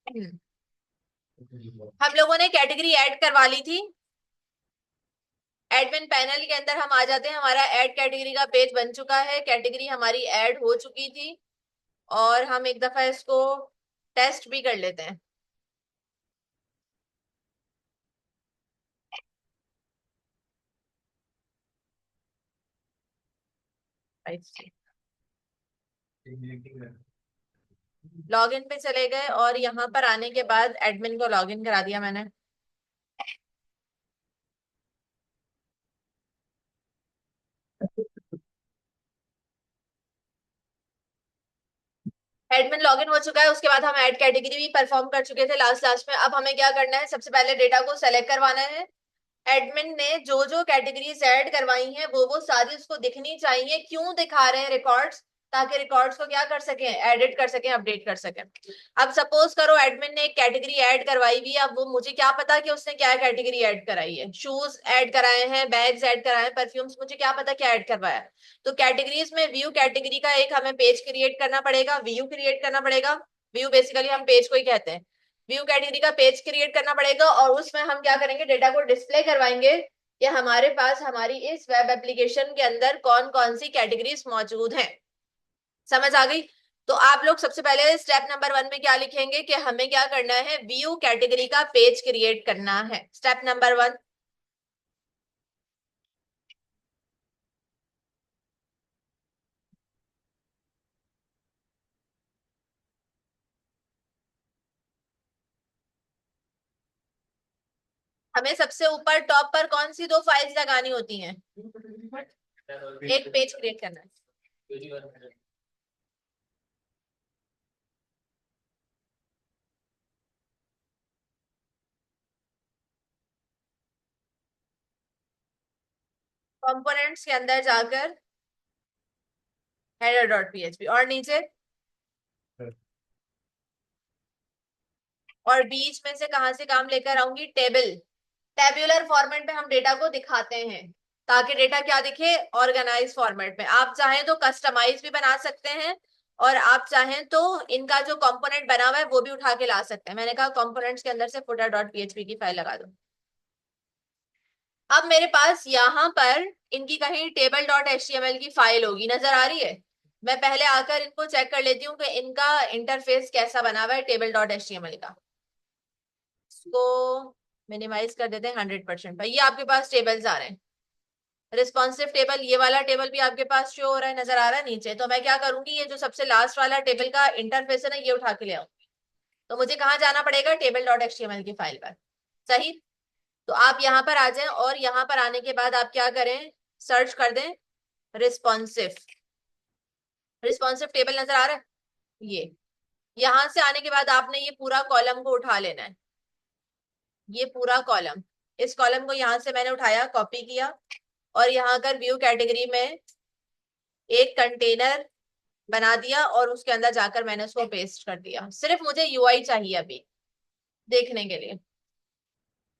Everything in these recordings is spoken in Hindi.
हम्म, हम लोगों ने कैटेगरी ऐड करवा ली थी। एडमिन पैनल के अंदर हम आ जाते हैं, हमारा ऐड कैटेगरी का पेज बन चुका है, कैटेगरी हमारी ऐड हो चुकी थी। और हम एक दफा इसको टेस्ट भी कर लेते हैं। लॉगिन पे चले गए और यहाँ पर आने के बाद एडमिन को लॉगिन करा दिया मैंने। एडमिन लॉगिन हो चुका है, उसके बाद हम ऐड कैटेगरी भी परफॉर्म कर चुके थे लास्ट लास्ट में। अब हमें क्या करना है, सबसे पहले डेटा को सेलेक्ट करवाना है। एडमिन ने जो जो कैटेगरीज ऐड करवाई हैं वो सारी उसको दिखनी चाहिए। क्यों दिखा रहे हैं रिकॉर्ड्स? ताकि रिकॉर्ड्स को क्या कर सकें, एडिट कर सकें, अपडेट कर सकें। अब सपोज करो एडमिन ने एक कैटेगरी ऐड करवाई हुई है, अब वो मुझे क्या पता कि उसने क्या कैटेगरी ऐड कराई है। शूज ऐड कराए हैं, बैग्स ऐड कराए हैं, परफ्यूम्स, मुझे क्या पता क्या ऐड करवाया है। तो कैटेगरीज में व्यू कैटेगरी का एक हमें पेज क्रिएट करना पड़ेगा, व्यू क्रिएट करना पड़ेगा। व्यू बेसिकली हम पेज को ही कहते हैं। व्यू कैटेगरी का पेज क्रिएट करना पड़ेगा और उसमें हम क्या करेंगे, डेटा को डिस्प्ले करवाएंगे कि हमारे पास हमारी इस वेब एप्लीकेशन के अंदर कौन कौन सी कैटेगरीज मौजूद हैं। समझ आ गई? तो आप लोग सबसे पहले स्टेप नंबर 1 में क्या लिखेंगे कि हमें क्या करना है, व्यू कैटेगरी का पेज क्रिएट करना है। Step number 1। हमें सबसे ऊपर टॉप पर कौन सी दो फाइल्स लगानी होती हैं? एक पेज क्रिएट करना है। कंपोनेंट्स के अंदर जाकर हेडर डॉट पीएचपी और नीचे, और बीच में से कहां से काम लेकर आऊंगी, टेबल। टेब्यूलर फॉर्मेट में हम डेटा को दिखाते हैं ताकि डेटा क्या दिखे, ऑर्गेनाइज फॉर्मेट में। आप चाहें तो कस्टमाइज भी बना सकते हैं और आप चाहें तो इनका जो कंपोनेंट बना हुआ है वो भी उठा के ला सकते हैं। मैंने कहा कंपोनेंट्स के अंदर से फुटर डॉट पीएचपी की फाइल लगा दो। अब मेरे पास यहाँ पर इनकी कहीं टेबल डॉट एचटीएमएल की फाइल होगी, नजर आ रही है? मैं पहले आकर इनको चेक कर लेती हूँ कि इनका इंटरफेस कैसा बना हुआ है टेबल डॉट एचटीएमएल का। इसको मिनिमाइज कर देते हैं 100% पर। ये आपके पास टेबल्स आ रहे हैं, रिस्पॉन्सिव टेबल। ये वाला टेबल भी आपके पास शो हो रहा है, नजर आ रहा है नीचे। तो मैं क्या करूंगी, ये जो सबसे लास्ट वाला टेबल का इंटरफेस है ना, ये उठा के ले आऊंगी। तो मुझे कहाँ जाना पड़ेगा, टेबल डॉट एचटीएमएल की फाइल पर। सही। तो आप यहाँ पर आ जाएं और यहाँ पर आने के बाद आप क्या करें, सर्च कर दें रिस्पॉन्सिव। रिस्पॉन्सिव टेबल नजर आ रहा है? ये यहां से आने के बाद आपने ये पूरा कॉलम को उठा लेना है। ये पूरा कॉलम, इस कॉलम को यहां से मैंने उठाया, कॉपी किया और यहाँ कर व्यू कैटेगरी में एक कंटेनर बना दिया और उसके अंदर जाकर मैंने उसको पेस्ट कर दिया। सिर्फ मुझे यूआई चाहिए अभी देखने के लिए।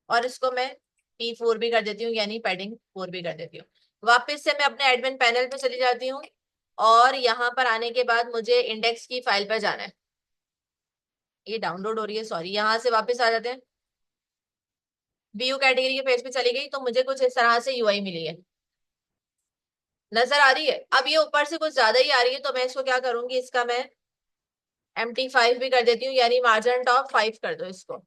और इसको मैं P4 भी कर देती हूँ, यानी पैडिंग 4 भी कर देती हूँ। वापस से मैं अपने एडमिन पैनल पे चली जाती हूँ और यहाँ पर आने के बाद मुझे इंडेक्स की फाइल पर जाना है। ये डाउनलोड हो रही है, सॉरी। यहाँ से वापस आ जाते हैं, व्यू कैटेगरी के पेज पे चली गई तो मुझे कुछ इस तरह से यूआई मिली है, नजर आ रही है? अब ये ऊपर से कुछ ज्यादा ही आ रही है तो मैं इसको क्या करूंगी, इसका मैं MT5 भी कर देती हूँ, यानी मार्जिन टॉप 5 कर दो इसको।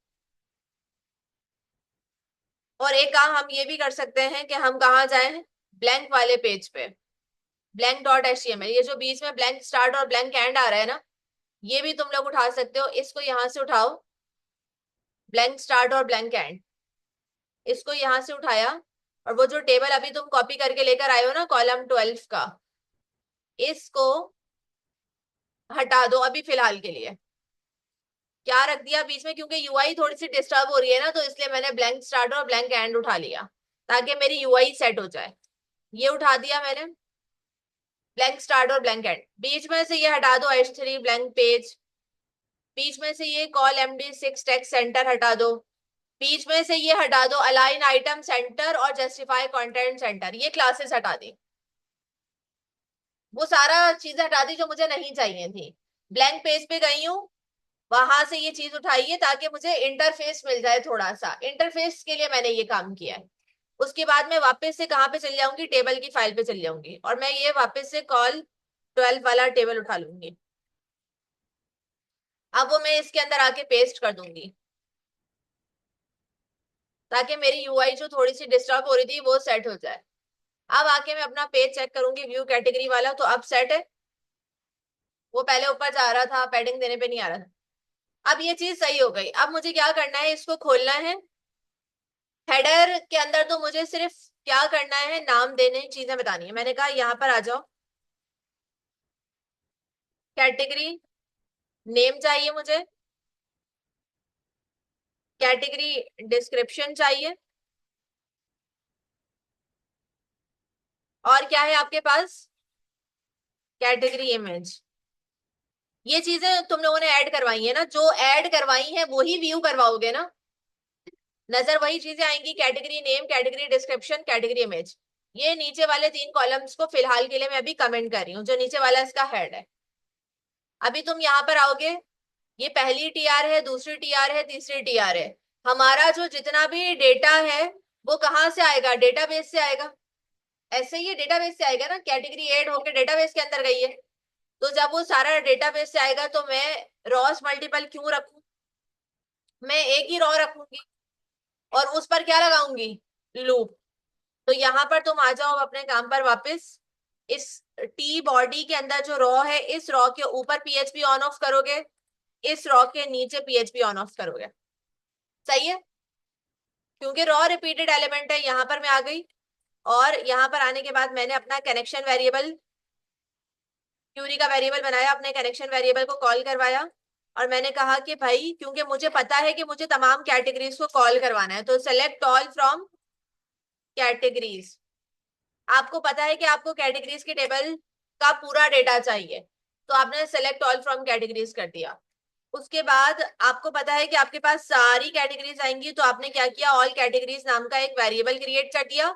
और एक काम हम ये भी कर सकते हैं कि हम कहाँ जाएं, ब्लैंक वाले पेज पे, ब्लैंक डॉट एचटीएमएल। ये जो बीच में ब्लैंक स्टार्ट और ब्लैंक एंड आ रहा है ना, ये भी तुम लोग उठा सकते हो। इसको यहां से उठाओ, ब्लैंक स्टार्ट और ब्लैंक एंड, इसको यहां से उठाया। और वो जो टेबल अभी तुम कॉपी करके लेकर आए हो ना, कॉलम 12 का, इसको हटा दो अभी फिलहाल के लिए। क्या रख दिया बीच में, क्योंकि यूआई थोड़ी सी डिस्टर्ब हो रही है ना, तो इसलिए मैंने ब्लैंक स्टार्ट और ब्लैंक एंड उठा लिया ताकि मेरी यूआई सेट हो जाए। ये उठा दिया मैंने, ब्लैंक स्टार्ट और ब्लैंक एंड। बीच में से ये हटा दो H3 ब्लैंक पेज। बीच में से ये कॉल MD6 टेक्स्ट सेंटर हटा दो। बीच में से ये हटा दो अलाइन आइटम सेंटर और जस्टिफाई कंटेंट सेंटर, ये क्लासेस हटा दी। वो सारा चीजें हटा दी जो मुझे नहीं चाहिए थी। ब्लैंक पेज पे गई हूँ, वहां से ये चीज उठाइए ताकि मुझे इंटरफेस मिल जाए। थोड़ा सा इंटरफेस के लिए मैंने ये काम किया है। उसके बाद मैं वापस से कहाँ पे चल जाऊंगी, टेबल की फाइल पे चल जाऊंगी, और मैं ये वापस से कॉल 12 वाला टेबल उठा लूंगी। अब वो मैं इसके अंदर आके पेस्ट कर दूंगी, ताकि मेरी यूआई जो थोड़ी सी डिस्टर्ब हो रही थी वो सेट हो जाए। अब आके मैं अपना पेज चेक करूंगी, व्यू कैटेगरी वाला, तो अब सेट है। वो पहले ऊपर जा रहा था, पैडिंग देने पे नहीं आ रहा था। अब ये चीज सही हो गई। अब मुझे क्या करना है, इसको खोलना है। हेडर के अंदर तो मुझे सिर्फ क्या करना है, नाम देने, चीजें बतानी है। मैंने कहा यहाँ पर आ जाओ, कैटेगरी नेम चाहिए मुझे, कैटेगरी डिस्क्रिप्शन चाहिए, और क्या है आपके पास, कैटेगरी इमेज। ये चीजें तुम लोगों ने ऐड करवाई है ना, जो ऐड करवाई है वही व्यू करवाओगे ना, नजर वही चीजें आएंगी, category name, category description, category image. ये नीचे वाले 3 कॉलम्स को फिलहाल के लिए मैं अभी कमेंट कर रही हूँ, जो नीचे वाला इसका हेड है। अभी तुम यहाँ पर आओगे, ये पहली टीआर है, दूसरी टीआर है, तीसरी टीआर है। हमारा जो जितना भी डेटा है वो कहाँ से आएगा, डेटाबेस से आएगा। ऐसे ही डेटाबेस से आएगा ना, कैटेगरी ऐड होकर डेटाबेस के अंदर गई है। तो जब वो सारा डेटाबेस से आएगा तो मैं रॉस मल्टीपल क्यों रखूं, मैं एक ही रॉ रखूंगी, और उस पर क्या लगाऊंगी, लूप। तो यहाँ पर तुम आ जाओ अपने काम पर वापस। इस टी बॉडी के अंदर जो रॉ है, इस रॉ के ऊपर पीएचपी ऑन ऑफ करोगे, इस रॉ के नीचे पीएचपी ऑन ऑफ करोगे। सही है, क्योंकि रॉ रिपीटेड एलिमेंट है। यहाँ पर मैं आ गई, और यहाँ पर आने के बाद मैंने अपना कनेक्शन वेरिएबल, क्यूरी का वेरिएबल बनाया, अपने कनेक्शन वेरिएबल को कॉल करवाया। और मैंने कहा कि भाई, क्योंकि मुझे पता है कि मुझे तमाम कैटेगरीज को कॉल करवाना है, तो सेलेक्ट ऑल फ्रॉम कैटेगरीज। आपको पता है कि आपको कैटेगरीज के टेबल का पूरा डेटा चाहिए, तो आपने सेलेक्ट ऑल फ्रॉम कैटेगरीज कर दिया। उसके बाद आपको पता है कि आपके पास सारी कैटेगरीज आएंगी, तो आपने क्या किया, ऑल कैटेगरीज नाम का एक वेरिएबल क्रिएट कर दिया,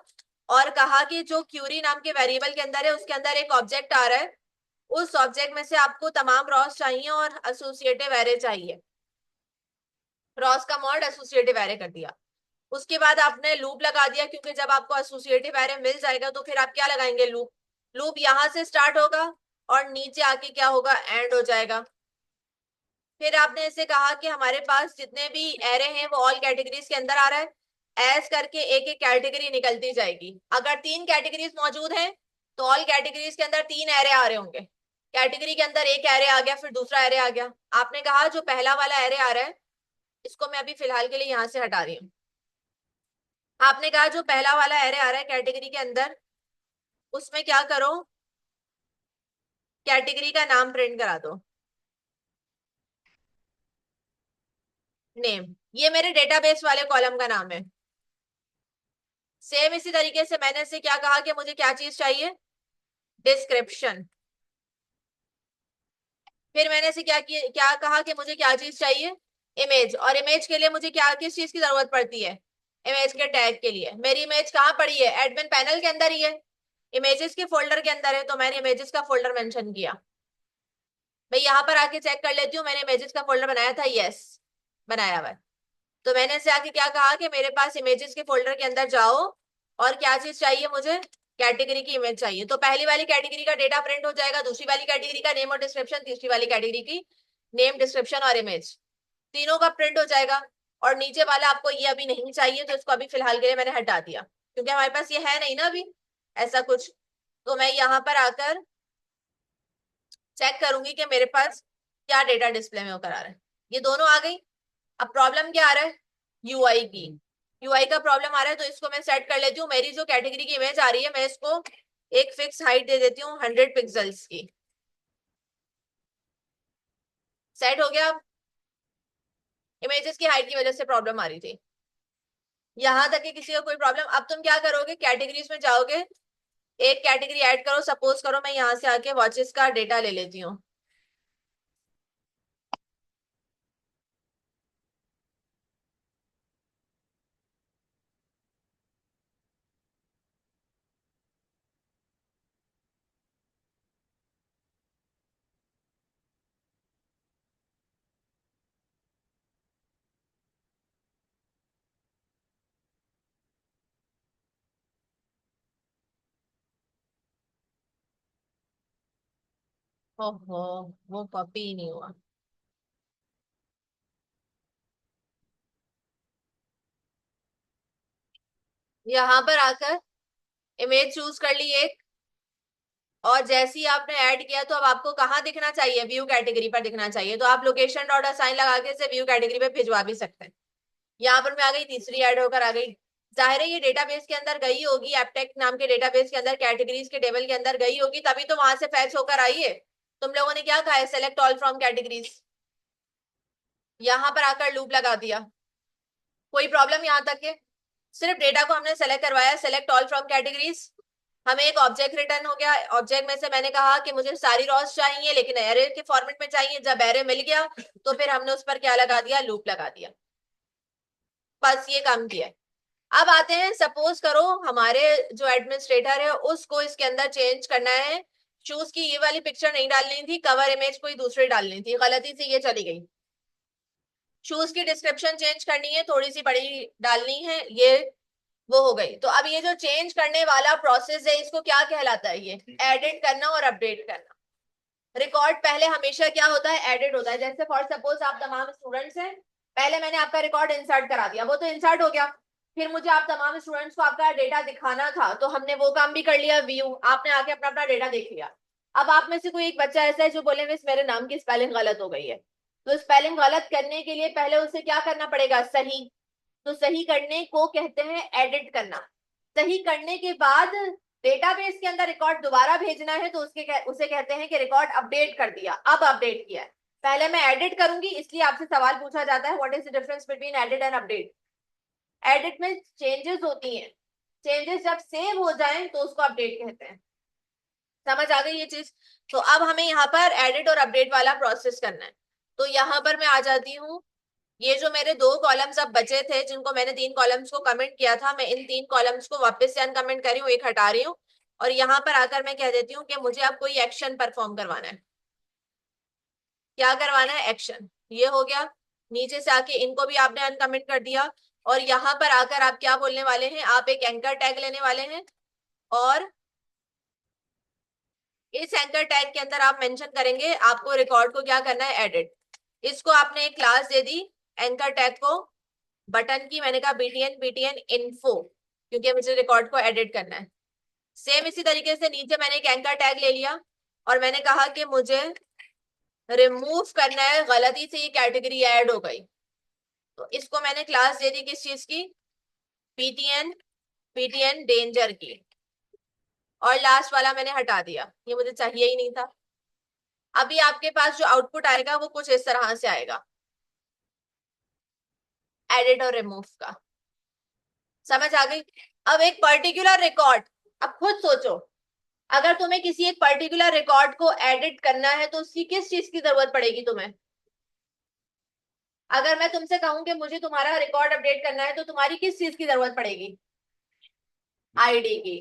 और कहा कि जो क्यूरी नाम के वेरिएबल के अंदर है उसके अंदर एक ऑब्जेक्ट आ रहा है, उस ऑब्जेक्ट में से आपको तमाम रॉस चाहिए और एसोसिएटिव एरे चाहिए। रॉस का मॉड एसोसिएटिव एरे कर दिया। उसके बाद आपने लूप लगा दिया, क्योंकि जब आपको एसोसिएटिव एरे मिल जाएगा तो फिर आप क्या लगाएंगे, लूप। लूप यहां से स्टार्ट होगा और नीचे आके क्या होगा, एंड हो जाएगा। फिर आपने इसे कहा कि हमारे पास जितने भी एरे हैं वो ऑल कैटेगरीज के अंदर आ रहा है, ऐस करके एक एक कैटेगरी निकलती जाएगी। अगर 3 कैटेगरीज मौजूद हैं तो ऑल कैटेगरीज के अंदर 3 एरे आ रहे होंगे। कैटेगरी के अंदर एक एरे आ गया, फिर दूसरा एरे आ गया। आपने कहा जो पहला वाला एरे आ रहा है, इसको मैं अभी फिलहाल के लिए यहां से हटा रही हूँ। आपने कहा जो पहला वाला एरे आ रहा है कैटेगरी के अंदर, उसमें क्या करो, कैटेगरी का नाम प्रिंट करा दो, नेम। ये मेरे डेटाबेस वाले कॉलम का नाम है। सेम इसी तरीके से मैंने से क्या कहा कि मुझे क्या चीज चाहिए, डिस्क्रिप्शन। फिर मैंने से क्या कहा कि मुझे क्या चीज चाहिए, इमेज। और इमेज के लिए मुझे क्या, किस चीज की जरूरत पड़ती है, इमेज के टैग के लिए। मेरी इमेज कहाँ पड़ी है, एडमिन पैनल के अंदर ही है, इमेजेस के फोल्डर के अंदर है, तो मैंने इमेजेस का फोल्डर मेंशन किया। मैं यहाँ पर आके चेक कर लेती हूँ, मैंने इमेजेस का फोल्डर बनाया था, यस बनाया हुआ है। तो मैंने से आके क्या कहा कि मेरे पास इमेजेस के फोल्डर के अंदर जाओ, और क्या चीज चाहिए मुझे, कैटेगरी की इमेज चाहिए। तो पहली वाली कैटेगरी का डेटा प्रिंट हो जाएगा, दूसरी वाली कैटेगरी का नेम और डिस्क्रिप्शन, तीसरी वाली कैटेगरी की नेम, डिस्क्रिप्शन और इमेज, तीनों का प्रिंट हो जाएगा। और नीचे वाला आपको ये अभी नहीं चाहिए, तो इसको अभी फिलहाल के लिए मैंने हटा दिया, क्योंकि हमारे पास ये है नहीं ना अभी ऐसा कुछ। तो मैं यहाँ पर आकर चेक करूंगी कि मेरे पास क्या डेटा डिस्प्ले में होकर आ रहा है। ये दोनों आ गई। अब प्रॉब्लम क्या आ रहा है, यूआई की, यूआई का प्रॉब्लम आ रहा है। तो इसको मैं सेट कर लेती हूँ। मेरी जो कैटेगरी की इमेज आ रही है, मैं इसको एक फिक्स हाइट दे देती हूँ 100 पिक्सल्स की। सेट हो गया। इमेजेस की हाइट की वजह से प्रॉब्लम आ रही थी, यहां तक कि किसी का कोई प्रॉब्लम। अब तुम क्या करोगे, कैटेगरीज में जाओगे, एक कैटेगरी ऐड करो। सपोज करो मैं यहाँ से आके वॉचेस का डेटा ले लेती हूँ। ओहो, वो कॉपी ही नहीं हुआ। यहाँ पर आकर इमेज चूज कर ली एक, और जैसे ही आपने ऐड किया तो अब आपको कहाँ दिखना चाहिए, व्यू कैटेगरी पर दिखना चाहिए। तो आप लोकेशन डॉट असाइन लगा के इसे व्यू कैटेगरी पे भिजवा भी सकते हैं। यहाँ पर मैं आ गई, तीसरी ऐड होकर आ गई। जाहिर है ये डेटाबेस के अंदर गई होगी, एपटेक नाम के डेटाबेस के अंदर कैटेगरीज के टेबल के अंदर गई होगी, तभी तो वहां से फैच होकर आई है। तुम लोगों ने क्या कहा है, सेलेक्ट ऑल फ्रॉम कैटेगरीज। यहाँ पर आकर लूप लगा दिया। कोई प्रॉब्लम यहाँ तक है? सिर्फ डेटा को हमने सेलेक्ट करवाया, सेलेक्ट ऑल फ्रॉम कैटेगरीज। हमें एक ऑब्जेक्ट रिटर्न हो गया। ऑब्जेक्ट में से मैंने कहा कि मुझे सारी रॉस चाहिए लेकिन एरे के फॉर्मेट में चाहिए। जब एरे मिल गया तो फिर हमने उस पर क्या लगा दिया, लूप लगा दिया। बस ये काम किया है। अब आते हैं, सपोज करो हमारे जो एडमिनिस्ट्रेटर है उसको इसके अंदर चेंज करना है। शूज की ये वाली पिक्चर नहीं डालनी थी, कवर इमेज कोई दूसरी डालनी थी, गलती से ये चली गई। शूज की डिस्क्रिप्शन चेंज करनी है, थोड़ी सी बड़ी डालनी है, ये वो हो गई। तो अब ये जो चेंज करने वाला प्रोसेस है इसको क्या कहलाता है, ये एडिट करना और अपडेट करना। रिकॉर्ड पहले हमेशा क्या होता है, एडिट होता है। जैसे फॉर सपोज आप तमाम स्टूडेंट्स हैं, पहले मैंने आपका रिकॉर्ड इंसर्ट करा दिया, वो तो इंसर्ट हो गया। फिर मुझे आप तमाम स्टूडेंट्स को आपका डेटा दिखाना था, तो हमने वो काम भी कर लिया, व्यू, आपने आके अपना अपना डेटा देख लिया। अब आप में से कोई एक बच्चा ऐसा है जो बोले मिस मेरे नाम की स्पेलिंग गलत हो गई है, तो स्पेलिंग गलत करने के लिए पहले उसे क्या करना पड़ेगा, सही। तो सही करने को कहते हैं एडिट करना। सही करने के बाद डेटाबेस के अंदर रिकॉर्ड दोबारा भेजना है तो उसे कहते हैं कि रिकॉर्ड अपडेट कर दिया, अब अपडेट किया है। पहले मैं एडिट करूंगी, इसलिए आपसे सवाल पूछा जाता है what is the difference between edit and update. Edit में चेंजेस होती हैं, चेंजेस जब सेव हो जाएं तो उसको अपडेट कहते हैं। समझ आ गई ये चीज? तो अब हमें यहाँ पर एडिट और अपडेट वाला प्रोसेस करना है। तो यहाँ पर मैं आ जाती हूँ। ये जो मेरे दो कॉलम्स अब बचे थे जिनको मैंने तीन कॉलम्स को कमेंट किया था, मैं इन तीन कॉलम्स को वापस से अनकमेंट कर रही हूँ, एक हटा रही हूँ। और यहाँ पर आकर मैं कह देती हूँ कि मुझे अब कोई एक्शन परफॉर्म करवाना है। क्या करवाना है, एक्शन। ये हो गया। नीचे से आके इनको भी आपने अनकमेंट कर दिया। और यहाँ पर आकर आप क्या बोलने वाले हैं, आप एक एंकर टैग लेने वाले हैं। और इस एंकर टैग के अंदर आप मेंशन करेंगे आपको रिकॉर्ड को क्या करना है, एडिट। इसको आपने एक क्लास दे दी एंकर टैग को, बटन की मैंने कहा बीटीएन बीटीएन इन्फो, क्योंकि मुझे रिकॉर्ड को एडिट करना है। सेम इसी तरीके से नीचे मैंने एक एंकर टैग ले लिया और मैंने कहा कि मुझे रिमूव करना है, गलती से ये कैटेगरी ऐड हो गई, तो इसको मैंने क्लास दे दी किस चीज की, पीटीएन पीटीएन डेंजर की। और लास्ट वाला मैंने हटा दिया, ये मुझे चाहिए ही नहीं था। अभी आपके पास जो आउटपुट आएगा वो कुछ इस तरह से आएगा, एडिट और रिमूव का। समझ आ गई? अब एक पर्टिकुलर रिकॉर्ड, अब खुद सोचो, अगर तुम्हें किसी एक पर्टिकुलर रिकॉर्ड को एडिट करना है तो उसकी किस चीज की जरूरत पड़ेगी तुम्हें? अगर मैं तुमसे कहूं कि मुझे तुम्हारा रिकॉर्ड अपडेट करना है तो तुम्हारी किस चीज की जरूरत पड़ेगी? आईडी की।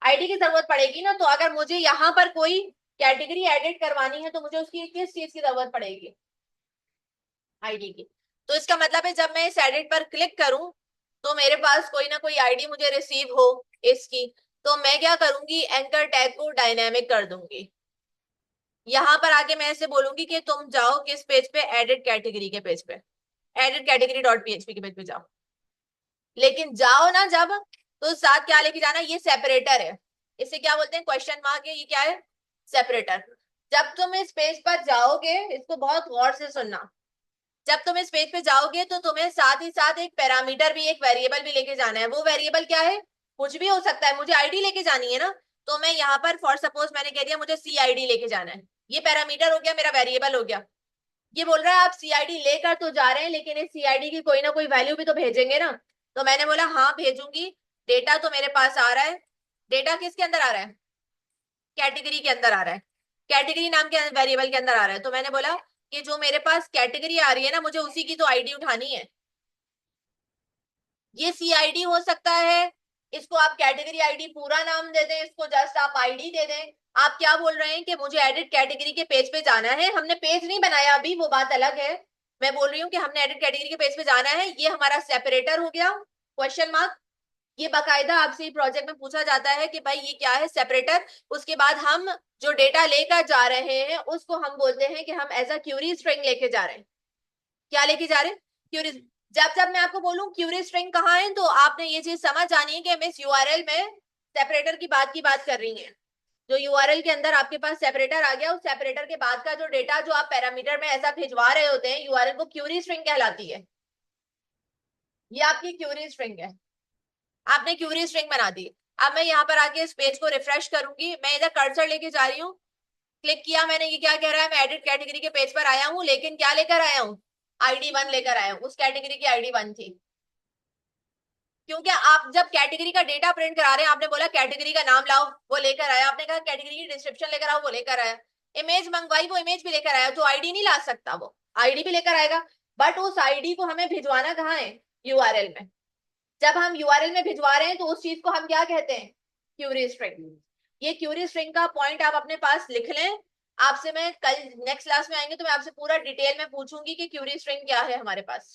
आईडी की जरूरत पड़ेगी ना। तो अगर मुझे यहाँ पर कोई कैटेगरी एडिट करवानी है तो मुझे उसकी किस चीज की जरूरत पड़ेगी? आईडी की। तो इसका मतलब है जब मैं इस एडिट पर क्लिक करूं तो मेरे पास कोई ना कोई आईडी मुझे रिसीव हो इसकी, तो मैं क्या करूंगी, एंकर टैग को डायनेमिक कर दूंगी। यहां पर आके मैं ऐसे बोलूंगी कि तुम जाओ किस पेज पे, एडिट कैटेगरी के पेज पे, एडिट कैटेगरी डॉट पीएचपी के पेज पे जाओ। लेकिन जाओ ना जब, तो साथ क्या लेके जाना, ये सेपरेटर है, इसे क्या बोलते हैं, क्वेश्चन मार्क है, ये क्या है, सेपरेटर। जब तुम इस पेज पर जाओगे, इसको बहुत गौर से सुनना, जब तुम इस पेज पे जाओगे तो तुम्हें साथ ही साथ एक पैरामीटर भी, एक वेरिएबल भी लेके जाना है। वो वेरिएबल क्या है, कुछ भी हो सकता है, मुझे आईडी लेके जानी है ना। तो मैं यहाँ पर फॉर सपोज मैंने कह दिया मुझे सी आईडी लेके जाना है, ये पैरामीटर हो गया, मेरा वेरिएबल हो गया। ये बोल रहा है आप सी आईडी लेकर तो जा रहे हैं लेकिन इस सी आईडी की कोई ना कोई वैल्यू भी तो भेजेंगे ना। तो मैंने बोला हाँ भेजूंगी। डेटा तो मेरे पास आ रहा है, डेटा किसके अंदर आ रहा है, कैटेगरी के अंदर आ रहा है, कैटेगरी नाम के वेरिएबल के अंदर आ रहा है। तो मैंने बोला कि जो मेरे पास कैटेगरी आ रही है ना, मुझे उसी की तो आईडी उठानी है। ये सी आईडी हो सकता है, इसको आप कैटेगरी आईडी पूरा नाम दे दें, इसको जस्ट आप आईडी दे दें। आप क्या बोल रहे हैं कि मुझे एडिट कैटेगरी के पेज पे जाना है, हमने पेज नहीं बनाया अभी, वो बात अलग है। मैं बोल रही हूँ कि हमने एडिट कैटेगरी के पेज पे जाना है, ये हमारा सेपरेटर हो गया, क्वेश्चन मार्क। ये बाकायदा आपसे प्रोजेक्ट में पूछा जाता है कि भाई ये क्या है, सेपरेटर। उसके बाद हम जो डेटा लेकर जा रहे हैं उसको हम बोलते हैं कि हम एज अ क्यूरी स्ट्रिंग लेके जा रहे हैं। क्या लेके जा रहे हैं? क्यूरी। जब जब मैं आपको बोलूं क्यूरी स्ट्रिंग कहाँ है, तो आपने ये चीज समझ जानी है कि मिस यूआरएल में सेपरेटर की बात कर रही है। जो यूआरएल के अंदर आपके पास सेपरेटर आ गया, उस सेपरेटर के बाद का जो डेटा जो आप पैरामीटर में ऐसा भिजवा रहे होते हैं, यूआरएल को क्यूरी स्ट्रिंग कहलाती है। ये आपकी क्यूरी स्ट्रिंग है। आपने क्यूरी स्ट्रिंग बना दी। अब मैं यहाँ पर आके इस पेज को रिफ्रेश करूंगी, मैं इधर कर्सर लेके जा रही हूँ, क्लिक किया मैंने, ये क्या कह रहा है, मैं एडिट कैटेगरी के पेज पर आया हूँ, लेकिन क्या लेकर आया हूँ, आईडी 1 लेकर आया हूँ। उस कैटेगरी की आईडी 1 थी, क्योंकि आप जब कैटेगरी का डेटा प्रिंट करा रहे हैं, आपने बोला कैटेगरी का नाम लाओ, वो लेकर आया। आपने कहा कैटेगरी की डिस्क्रिप्शन लेकर आओ, वो लेकर आया। इमेज मंगवाई, वो इमेज भी लेकर आया। तो आईडी नहीं ला सकता, वो आईडी भी लेकर आएगा, बट उस आईडी को हमें भिजवाना कहाँ है, यूआरएल में। जब हम यूआरएल में भिजवा रहे हैं तो उस चीज को हम क्या कहते हैं, क्यूरी स्ट्रिंग। ये क्यूरी स्ट्रिंग का पॉइंट आप अपने पास लिख लें। आपसे मैं कल नेक्स्ट क्लास में आएंगे तो मैं आपसे पूरा डिटेल में पूछूंगी कि क्यूरी स्ट्रिंग क्या है हमारे पास।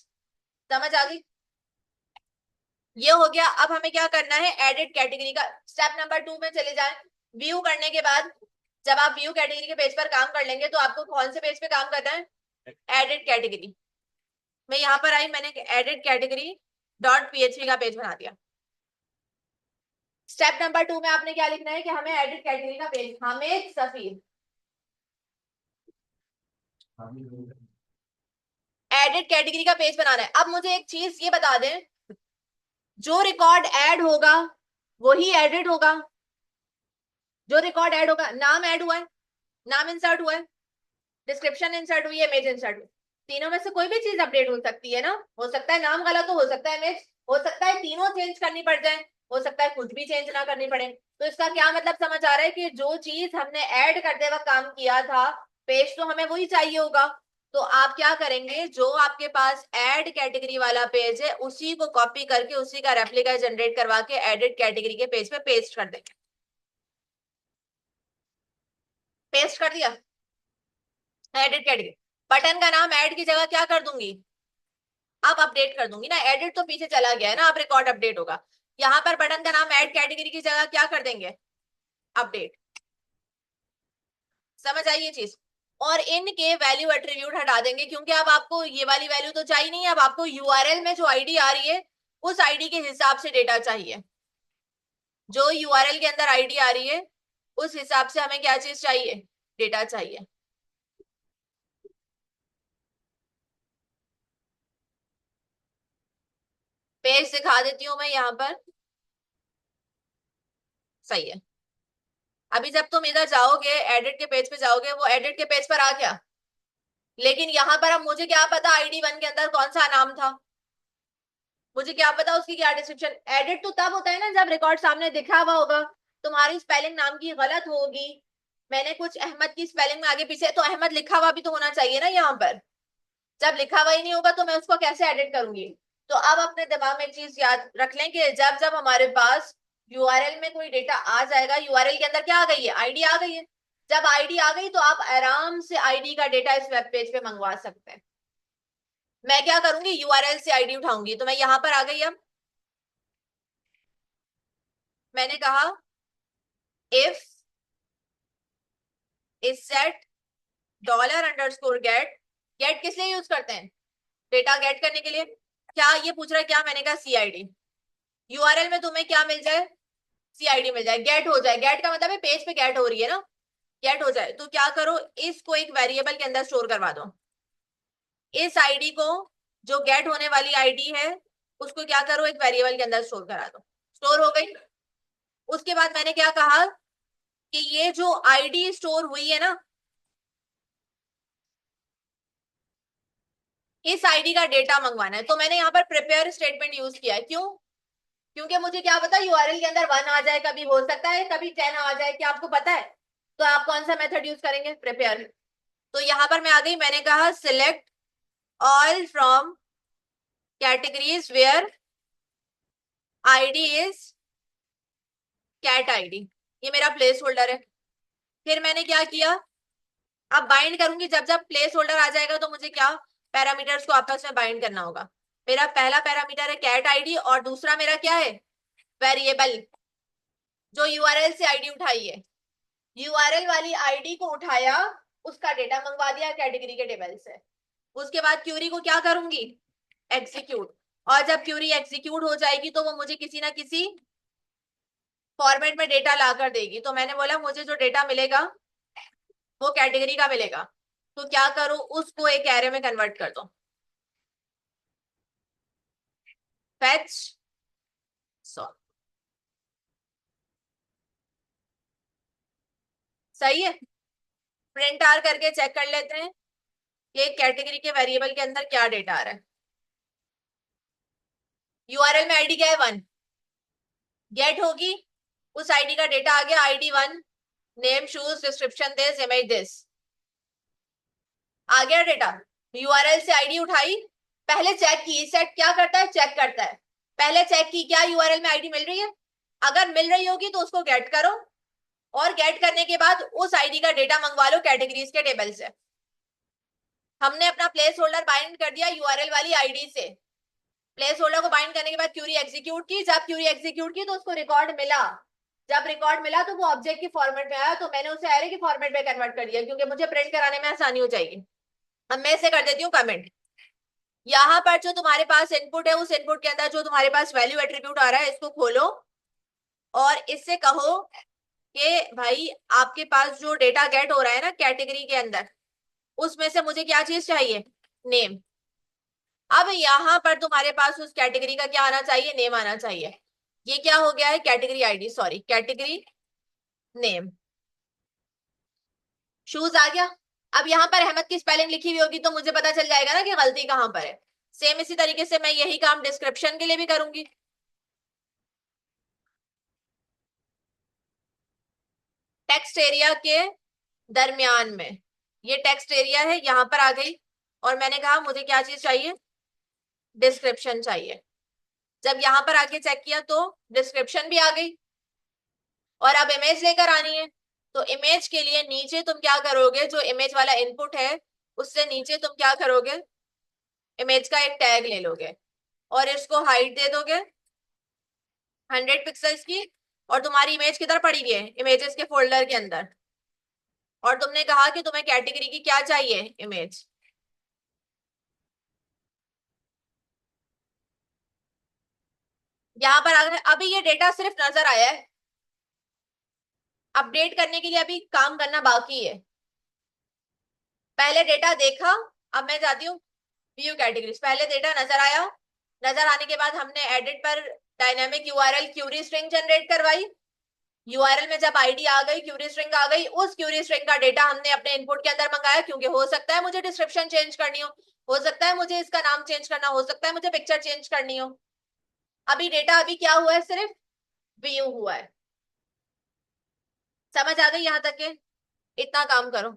समझ आ गई? ये हो गया। अब हमें क्या करना है, एडिट कैटेगरी का स्टेप नंबर 2 में चले जाए। व्यू करने के बाद जब आप व्यू कैटेगरी के पेज पर काम कर लेंगे तो आपको कौन से पेज पे काम करना है, एडिट कैटेगरी। मैं यहाँ पर आई, मैंने एडिट कैटेगरी डॉट पीएचपी का पेज बना दिया। स्टेप नंबर 2 में आपने क्या लिखना है कि हमें एडिट कैटेगरी का पेज, हामिद सफीर, एडिट कैटेगरी का पेज बनाना है। अब मुझे एक चीज ये बता दें, जो रिकॉर्ड ऐड होगा वही एडिट होगा। जो रिकॉर्ड ऐड होगा, नाम ऐड हुआ है, नाम इंसर्ट हुआ है, डिस्क्रिप्शन इंसर्ट हुई है, इमेज इंसर्ट हुई, तीनों में से कोई भी चीज अपडेट हो सकती है ना। हो सकता है नाम गलत हो सकता है इमेज, हो सकता है तीनों चेंज करनी पड़ जाए, हो सकता है कुछ भी चेंज ना करनी पड़े। तो इसका क्या मतलब समझ आ रहा है कि जो चीज हमने ऐड करते वक्त काम किया था, पेज तो हमें वही चाहिए होगा। तो आप क्या करेंगे, जो आपके पास ऐड कैटेगरी वाला पेज है उसी को कॉपी करके उसी का रेप्लिका जनरेट करवा के एडिट कैटेगरी के पेज पे पेस्ट कर देंगे। पेस्ट कर दिया एडिट कैटेगरी। बटन का नाम ऐड की जगह क्या कर दूंगी, अब अपडेट कर दूंगी ना। एडिट तो पीछे चला गया है ना, अब रिकॉर्ड अपडेट होगा। यहाँ पर बटन का नाम ऐड कैटेगरी की जगह क्या कर देंगे, अपडेट। समझ आई ये चीज? और इनके वैल्यू एट्रीब्यूट हटा देंगे, क्योंकि अब आपको ये वाली वैल्यू तो चाहिए नहीं। अब आपको यूआरएल में जो आईडी आ रही है उस आईडी के हिसाब से डेटा चाहिए। जो यूआरएल के अंदर आईडी आ रही है उस हिसाब से हमें क्या चीज चाहिए, डेटा चाहिए। पेज दिखा देती हूँ मैं यहाँ पर, सही है। अभी जब तुम इधर जाओगे एडिट के पेज पे जाओगे, वो एडिट के पेज पर आ गया, लेकिन यहाँ पर अब मुझे क्या पता आईडी 1 के अंदर कौन सा नाम था, मुझे क्या पता उसकी क्या डिस्क्रिप्शन। एडिट तो तब होता है ना जब रिकॉर्ड सामने दिखा हुआ होगा। तुम्हारी स्पेलिंग नाम की गलत होगी, मैंने कुछ अहमद की स्पेलिंग में आगे पीछे, तो अहमद लिखा हुआ भी तो होना चाहिए ना यहाँ पर। जब लिखा हुआ ही नहीं होगा तो मैं उसको कैसे एडिट करूंगी। तो अब अपने दिमाग में एक चीज याद रख लें कि जब जब हमारे पास यूआरएल में कोई डेटा आ जाएगा, यूआरएल के अंदर क्या आ गई है, आईडी आ गई है। जब आईडी आ गई तो आप आराम से आईडी का डेटा इस वेब पेज पे मंगवा सकते हैं। मैं क्या करूंगी, यूआरएल से आईडी उठाऊंगी। तो मैं यहां पर आ गई। अब मैंने कहा if is set dollar underscore get. Get किस लिए यूज करते हैं, डेटा गेट करने के लिए। क्या ये पूछ रहा है, क्या, मैंने कहा सीआईडी। यूआरएल में तुम्हें क्या मिल जाए, सीआईडी मिल जाए, गेट हो जाए। गेट का मतलब है पेज पे गेट हो रही है ना, गेट हो जाए। तो क्या करो, इसको एक वेरिएबल के अंदर स्टोर करवा दो। इस आईडी को, जो गेट होने वाली आईडी है, उसको क्या करो, एक वेरिएबल के अंदर स्टोर करा दो। स्टोर हो गई। उसके बाद मैंने क्या कहा कि ये जो आईडी स्टोर हुई है ना, इस आईडी का डेटा मंगवाना है। तो मैंने यहाँ पर प्रिपेयर स्टेटमेंट यूज किया है। क्यों? क्योंकि मुझे क्या पता यूआरएल के अंदर 1 आ जाए, कभी हो सकता है कभी 10 आ जाए, क्या आपको पता है? तो आप कौन सा मेथड यूज करेंगे, प्रिपेयर। तो यहाँ पर मैं आ गई, मैंने कहा select all from categories where ID is cat ID. ये मेरा प्लेस होल्डर है। फिर मैंने क्या किया, अब बाइंड करूंगी। जब जब प्लेस होल्डर आ जाएगा तो मुझे क्या, पैरामीटर्स को आपस में बाइंड करना होगा। मेरा पहला पैरामीटर है कैट आईडी और दूसरा मेरा क्या है, वेरिएबल जो यूआरएल से आईडी उठाई है, यूआरएल वाली आईडी को उठाया, उसका डेटा मंगवा दिया कैटेगरी के टेबल से। उसके बाद क्यूरी को क्या करूंगी, एग्जीक्यूट। और जब क्यूरी एग्जीक्यूट हो जाएगी तो वो मुझे किसी ना किसी फॉर्मेट में डेटा ला कर देगी। तो मैंने बोला मुझे जो डेटा मिलेगा वो कैटेगरी का मिलेगा, तो क्या करूं, उसको एक एरे में कन्वर्ट कर दो। फेच सॉर्ट, सही है। प्रिंट आर करके चेक कर लेते हैं कि कैटेगरी के वेरिएबल के अंदर क्या डेटा आ रहा है। यूआरएल में आईडी क्या है, 1। गेट होगी, उस आईडी का डेटा आ गया, ID 1, name shoes description this image this, आ गया डेटा। यूआरएल से आईडी उठाई, पहले चेक की, सेट क्या करता है, चेक करता है। पहले चेक की क्या यूआरएल में आईडी मिल रही है, अगर मिल रही होगी तो उसको गेट करो, और गेट करने के बाद उस आईडी का डेटा मंगवा लो कैटेगरीज के टेबल से। हमने अपना प्लेस होल्डर बाइंड कर दिया यूआरएल वाली आईडी से। प्लेस होल्डर को बाइंड करने के बाद क्यूरी एग्जीक्यूट की, जब क्यूरी एग्जीक्यूट की तो उसको रिकॉर्ड मिला, जब रिकॉर्ड मिला तो वो ऑब्जेक्ट के फॉर्मेट में आया, तो मैंने उसे एरे के फॉर्मेट में कन्वर्ट कर दिया क्योंकि मुझे प्रिंट कराने में आसानी हो जाएगी। अब मैं इसे कर देती हूँ कमेंट। यहाँ पर जो तुम्हारे पास इनपुट है, उस इनपुट के अंदर जो तुम्हारे पास वैल्यू एट्रीब्यूट आ रहा है, इसको खोलो और इससे कहो कि भाई आपके पास जो डेटा गेट हो रहा है ना कैटेगरी के अंदर, उसमें से मुझे क्या चीज चाहिए, नेम। अब यहां पर तुम्हारे पास उस कैटेगरी का क्या आना चाहिए, नेम आना चाहिए। ये क्या हो गया है, category ID, sorry category name, shoes आ गया। अब यहाँ पर अहमद की स्पेलिंग लिखी हुई होगी तो मुझे पता चल जाएगा ना कि गलती कहां पर है। सेम इसी तरीके से मैं यही काम डिस्क्रिप्शन के लिए भी करूंगी। टेक्स्ट एरिया के दरमियान में, ये टेक्स्ट एरिया है, यहां पर आ गई, और मैंने कहा मुझे क्या चीज चाहिए, डिस्क्रिप्शन चाहिए। जब यहां पर आके चेक किया तो डिस्क्रिप्शन भी आ गई, और अब इमेज लेकर आनी है। तो इमेज के लिए नीचे तुम क्या करोगे, जो इमेज वाला इनपुट है उससे नीचे तुम क्या करोगे, इमेज का एक टैग ले लोगे और इसको हाइट दे दोगे 100 पिक्सल्स की, और तुम्हारी इमेज किधर पड़ी हुई है, इमेजेस के फोल्डर के अंदर, और तुमने कहा कि तुम्हें कैटेगरी की क्या चाहिए, इमेज। यहाँ पर अगर अभी ये डेटा सिर्फ नजर आया है, अपडेट करने के लिए अभी काम करना बाकी है। पहले डेटा देखा, अब मैं जाती हूँ व्यू कैटेगरीज। पहले डेटा नजर आया, नजर आने के बाद हमने एडिट पर dynamic URL query string generate करवाई। यूआरएल में जब आईडी आ गई, क्यूरी स्ट्रिंग आ गई, उस क्यूरी स्ट्रिंग का डेटा हमने अपने इनपुट के अंदर मंगाया, क्योंकि हो सकता है मुझे डिस्क्रिप्शन चेंज करनी हो सकता है मुझे इसका नाम चेंज करना, हो सकता है मुझे पिक्चर चेंज करनी हो। अभी डेटा अभी क्या हुआ है, सिर्फ व्यू हुआ है। समझ आ गई यहाँ तक के, इतना काम करो।